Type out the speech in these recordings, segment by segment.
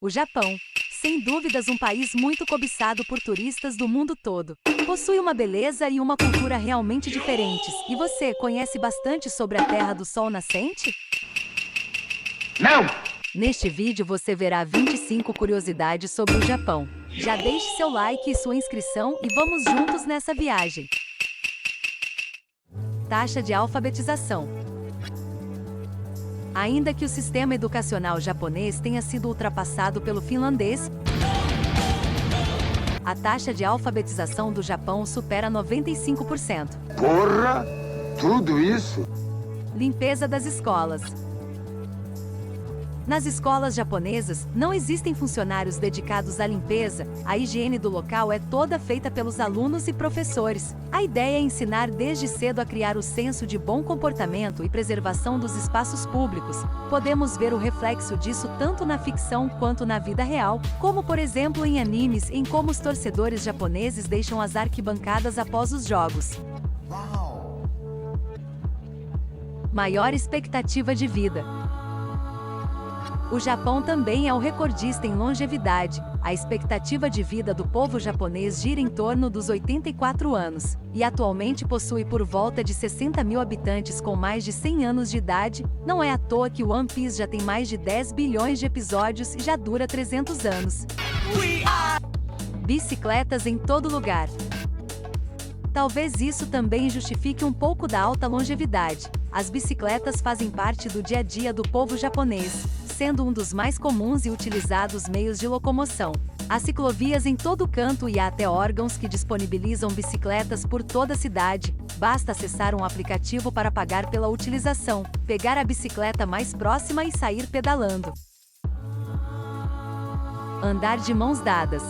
O Japão, sem dúvidas um país muito cobiçado por turistas do mundo todo. Possui uma beleza e uma cultura realmente diferentes. E você conhece bastante sobre a Terra do Sol Nascente? Não! Neste vídeo você verá 25 curiosidades sobre o Japão. Já deixe seu like e sua inscrição e vamos juntos nessa viagem. Taxa de alfabetização. Ainda que o sistema educacional japonês tenha sido ultrapassado pelo finlandês, a taxa de alfabetização do Japão supera 95%. Porra! Tudo isso? Limpeza das escolas. Nas escolas japonesas, não existem funcionários dedicados à limpeza, a higiene do local é toda feita pelos alunos e professores. A ideia é ensinar desde cedo a criar o senso de bom comportamento e preservação dos espaços públicos. Podemos ver o reflexo disso tanto na ficção quanto na vida real, como por exemplo em animes em como os torcedores japoneses deixam as arquibancadas após os jogos. Maior expectativa de vida. O Japão também é o recordista em longevidade. A expectativa de vida do povo japonês gira em torno dos 84 anos, e atualmente possui por volta de 60 mil habitantes com mais de 100 anos de idade. Não é à toa que o One Piece já tem mais de 10 bilhões de episódios e já dura 300 anos. Bicicletas em todo lugar. Talvez isso também justifique um pouco da alta longevidade. As bicicletas fazem parte do dia a dia do povo japonês, sendo um dos mais comuns e utilizados meios de locomoção. Há ciclovias em todo canto e há até órgãos que disponibilizam bicicletas por toda a cidade. Basta acessar um aplicativo para pagar pela utilização, pegar a bicicleta mais próxima e sair pedalando. Andar de mãos dadas.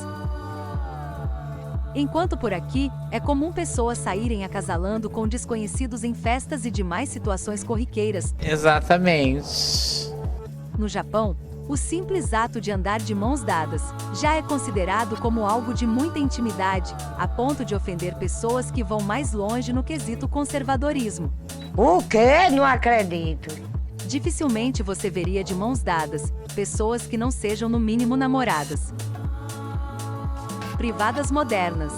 Enquanto por aqui, é comum pessoas saírem acasalando com desconhecidos em festas e demais situações corriqueiras. Exatamente. No Japão, o simples ato de andar de mãos dadas já é considerado como algo de muita intimidade, a ponto de ofender pessoas que vão mais longe no quesito conservadorismo. O quê? Não acredito. Dificilmente você veria de mãos dadas pessoas que não sejam no mínimo namoradas. Privadas modernas.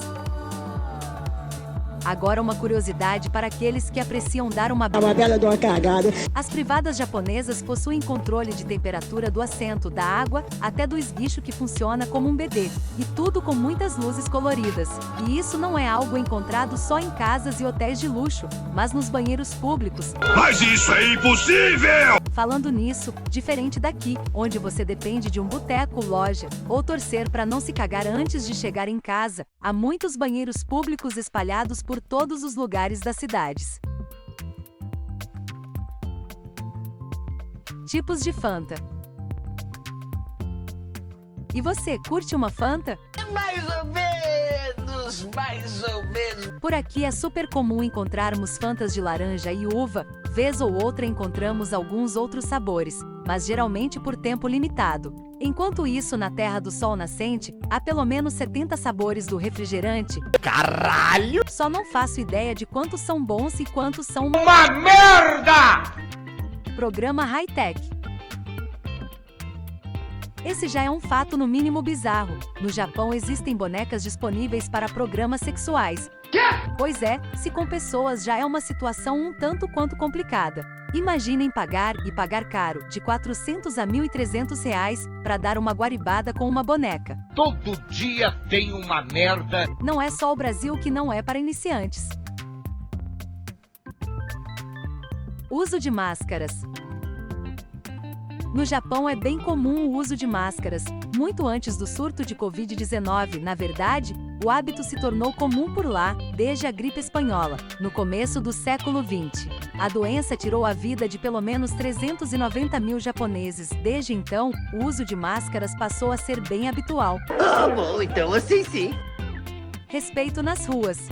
Agora uma curiosidade para aqueles que apreciam dar uma bela de uma cagada. As privadas japonesas possuem controle de temperatura do assento, da água, até do esguicho que funciona como um bidê. E tudo com muitas luzes coloridas. E isso não é algo encontrado só em casas e hotéis de luxo, mas nos banheiros públicos. Mas isso é impossível! Falando nisso, diferente daqui, onde você depende de um boteco, loja, ou torcer para não se cagar antes de chegar em casa, há muitos banheiros públicos espalhados por todos os lugares das cidades. Tipos de Fanta. E você, curte uma Fanta? Mais ou menos, mais ou menos. Por aqui é super comum encontrarmos Fantas de laranja e uva, vez ou outra encontramos alguns outros sabores, mas geralmente por tempo limitado. Enquanto isso, na Terra do Sol Nascente, há pelo menos 70 sabores do refrigerante. Caralho! Só não faço ideia de quantos são bons e quantos são Uma merda! Programa High-Tech. Esse já é um fato no mínimo bizarro. No Japão existem bonecas disponíveis para programas sexuais. Pois é, se com pessoas já é uma situação um tanto quanto complicada. Imaginem pagar, e pagar caro, de 400 a 1.300 reais, para dar uma guaribada com uma boneca. Todo dia tem uma merda. Não é só o Brasil que não é para iniciantes. Uso de máscaras. No Japão é bem comum o uso de máscaras. Muito antes do surto de Covid-19, na verdade, o hábito se tornou comum por lá, desde a gripe espanhola, no começo do século XX. A doença tirou a vida de pelo menos 390 mil japoneses. Desde então, o uso de máscaras passou a ser bem habitual. Ah, bom, então assim sim. Respeito nas ruas.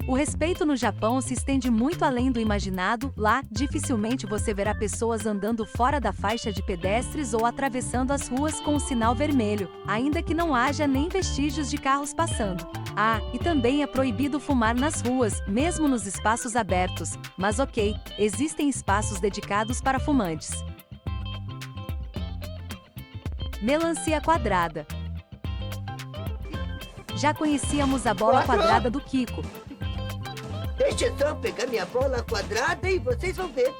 O respeito no Japão se estende muito além do imaginado. Lá, dificilmente você verá pessoas andando fora da faixa de pedestres ou atravessando as ruas com o sinal vermelho, ainda que não haja nem vestígios de carros passando. Ah, e também é proibido fumar nas ruas, mesmo nos espaços abertos. Mas ok, existem espaços dedicados para fumantes. Melancia quadrada. Já conhecíamos a bola quadrada do Kiko. Deixa eu só pegar minha bola quadrada e vocês vão ver.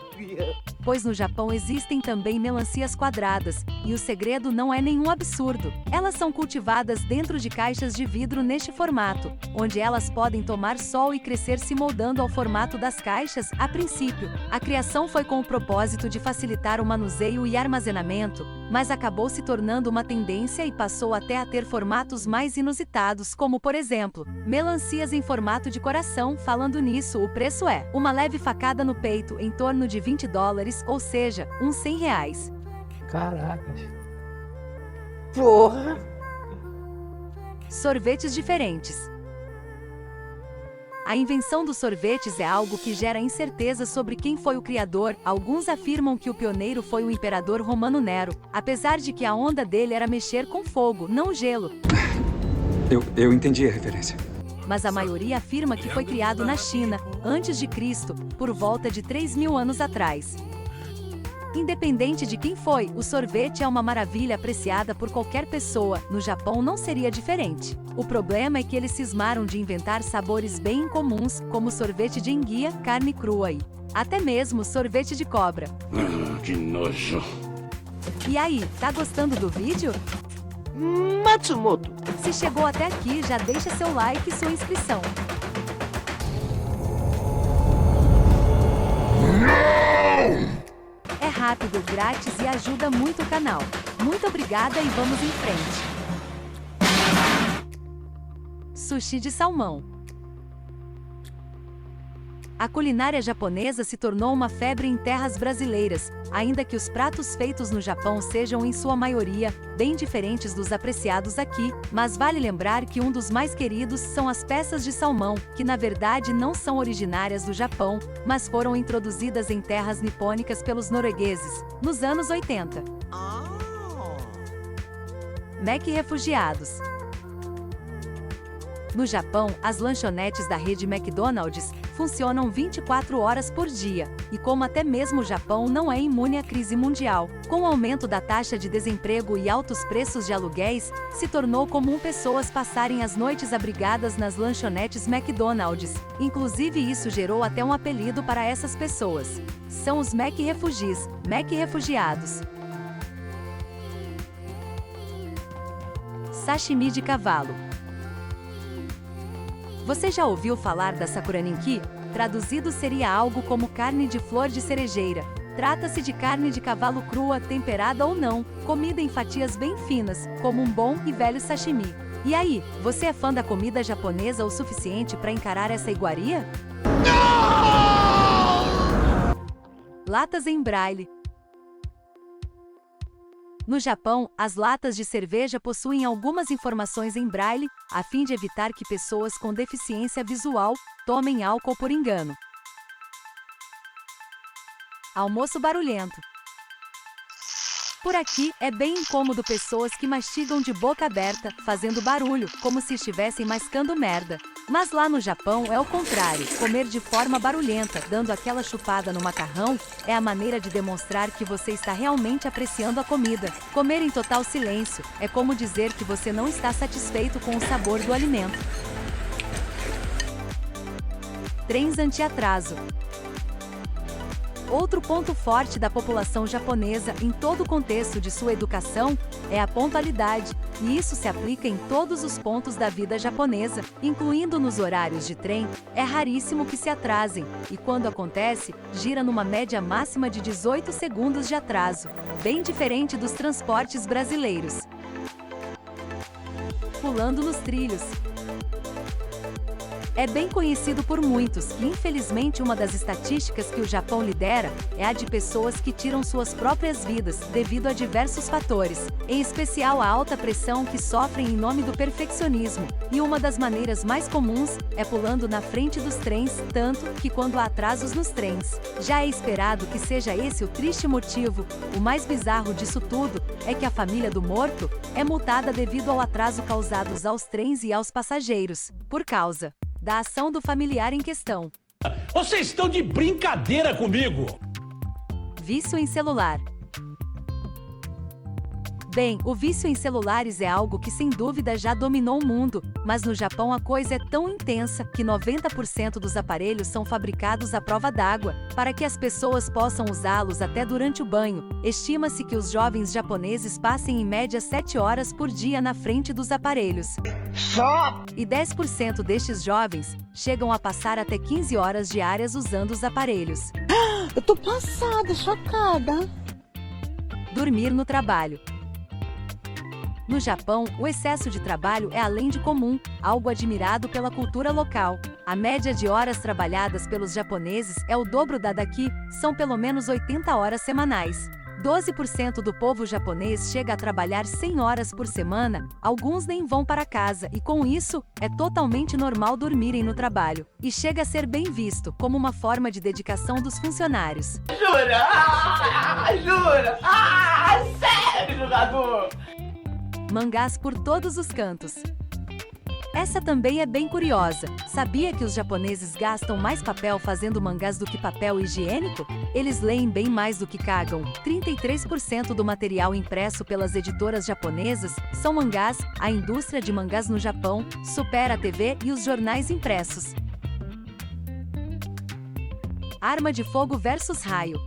Pois no Japão existem também melancias quadradas, e o segredo não é nenhum absurdo. Elas são cultivadas dentro de caixas de vidro neste formato, onde elas podem tomar sol e crescer se moldando ao formato das caixas. A princípio, a criação foi com o propósito de facilitar o manuseio e armazenamento, mas acabou se tornando uma tendência e passou até a ter formatos mais inusitados, como por exemplo, melancias em formato de coração. Falando nisso, o preço é uma leve facada no peito, em torno de $20, ou seja, uns R$100. Caracas. Porra! Sorvetes diferentes. A invenção dos sorvetes é algo que gera incerteza sobre quem foi o criador. Alguns afirmam que o pioneiro foi o imperador romano Nero, apesar de que a onda dele era mexer com fogo, não gelo. Eu entendi a referência. Mas a maioria afirma que foi criado na China, antes de Cristo, por volta de 3.000 anos atrás. Independente de quem foi, o sorvete é uma maravilha apreciada por qualquer pessoa. No Japão não seria diferente. O problema é que eles cismaram de inventar sabores bem incomuns, como sorvete de enguia, carne crua e até mesmo sorvete de cobra. Que nojo. E aí, tá gostando do vídeo? Matsumoto. Se chegou até aqui, já deixa seu like e sua inscrição. É rápido, grátis e ajuda muito o canal. Muito obrigada e vamos em frente. Sushi de salmão. A culinária japonesa se tornou uma febre em terras brasileiras, ainda que os pratos feitos no Japão sejam em sua maioria bem diferentes dos apreciados aqui, mas vale lembrar que um dos mais queridos são as peças de salmão, que na verdade não são originárias do Japão, mas foram introduzidas em terras nipônicas pelos noruegueses, nos anos 80. Mac refugiados. No Japão, as lanchonetes da rede McDonald's funcionam 24 horas por dia, e como até mesmo o Japão não é imune à crise mundial, com o aumento da taxa de desemprego e altos preços de aluguéis, se tornou comum pessoas passarem as noites abrigadas nas lanchonetes McDonald's. Inclusive isso gerou até um apelido para essas pessoas. São os Mac Refugees, Mac Refugiados. Sashimi de cavalo. Você já ouviu falar da sakuraninki? Traduzido seria algo como carne de flor de cerejeira. Trata-se de carne de cavalo crua, temperada ou não, comida em fatias bem finas, como um bom e velho sashimi. E aí, você é fã da comida japonesa o suficiente para encarar essa iguaria? Latas em braille. No Japão, as latas de cerveja possuem algumas informações em braille, a fim de evitar que pessoas com deficiência visual tomem álcool por engano. Almoço barulhento. Por aqui, é bem incômodo pessoas que mastigam de boca aberta, fazendo barulho, como se estivessem mascando merda. Mas lá no Japão é o contrário, comer de forma barulhenta, dando aquela chupada no macarrão, é a maneira de demonstrar que você está realmente apreciando a comida. Comer em total silêncio, é como dizer que você não está satisfeito com o sabor do alimento. Trens anti-atraso. Outro ponto forte da população japonesa em todo o contexto de sua educação é a pontualidade, e isso se aplica em todos os pontos da vida japonesa, incluindo nos horários de trem. É raríssimo que se atrasem, e quando acontece, gira numa média máxima de 18 segundos de atraso, bem diferente dos transportes brasileiros. Pulando nos trilhos. É bem conhecido por muitos que, infelizmente, uma das estatísticas que o Japão lidera é a de pessoas que tiram suas próprias vidas devido a diversos fatores, em especial a alta pressão que sofrem em nome do perfeccionismo, e uma das maneiras mais comuns é pulando na frente dos trens, tanto que quando há atrasos nos trens, já é esperado que seja esse o triste motivo. O mais bizarro disso tudo é que a família do morto é multada devido ao atraso causado aos trens e aos passageiros, por causa da ação do familiar em questão. Vocês estão de brincadeira comigo! Vício em celular. Bem, o vício em celulares é algo que sem dúvida já dominou o mundo, mas no Japão a coisa é tão intensa que 90% dos aparelhos são fabricados à prova d'água, para que as pessoas possam usá-los até durante o banho. Estima-se que os jovens japoneses passem em média 7 horas por dia na frente dos aparelhos. E 10% destes jovens chegam a passar até 15 horas diárias usando os aparelhos. Eu tô passada, chocada. Dormir no trabalho. No Japão, o excesso de trabalho é além de comum, algo admirado pela cultura local. A média de horas trabalhadas pelos japoneses é o dobro da daqui, são pelo menos 80 horas semanais. 12% do povo japonês chega a trabalhar 100 horas por semana, alguns nem vão para casa e com isso, é totalmente normal dormirem no trabalho. E chega a ser bem visto, como uma forma de dedicação dos funcionários. Jura? Jura? Sério, jogador? Mangás por todos os cantos. Essa também é bem curiosa. Sabia que os japoneses gastam mais papel fazendo mangás do que papel higiênico? Eles leem bem mais do que cagam. 33% do material impresso pelas editoras japonesas são mangás. A indústria de mangás no Japão supera a TV e os jornais impressos. Arma de fogo versus raio.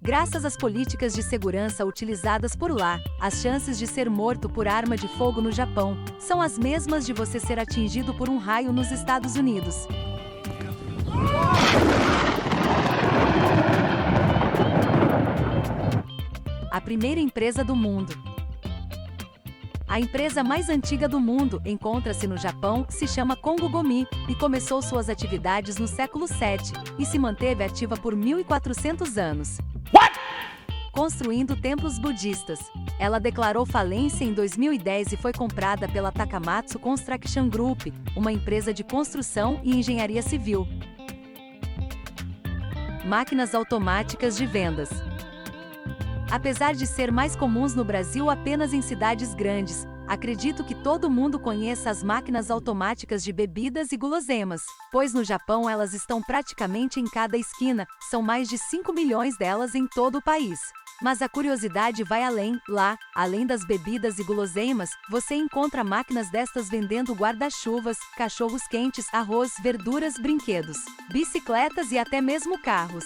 Graças às políticas de segurança utilizadas por lá, as chances de ser morto por arma de fogo no Japão são as mesmas de você ser atingido por um raio nos Estados Unidos. A primeira empresa do mundo. A empresa mais antiga do mundo encontra-se no Japão, se chama Kongo-Gomi, e começou suas atividades no século VII, e se manteve ativa por 1.400 anos. Construindo templos budistas. Ela declarou falência em 2010 e foi comprada pela Takamatsu Construction Group, uma empresa de construção e engenharia civil. Máquinas automáticas de vendas. Apesar de ser mais comuns no Brasil apenas em cidades grandes, acredito que todo mundo conheça as máquinas automáticas de bebidas e guloseimas, pois no Japão elas estão praticamente em cada esquina, são mais de 5 milhões delas em todo o país. Mas a curiosidade vai além. Lá, além das bebidas e guloseimas, você encontra máquinas destas vendendo guarda-chuvas, cachorros quentes, arroz, verduras, brinquedos, bicicletas e até mesmo carros.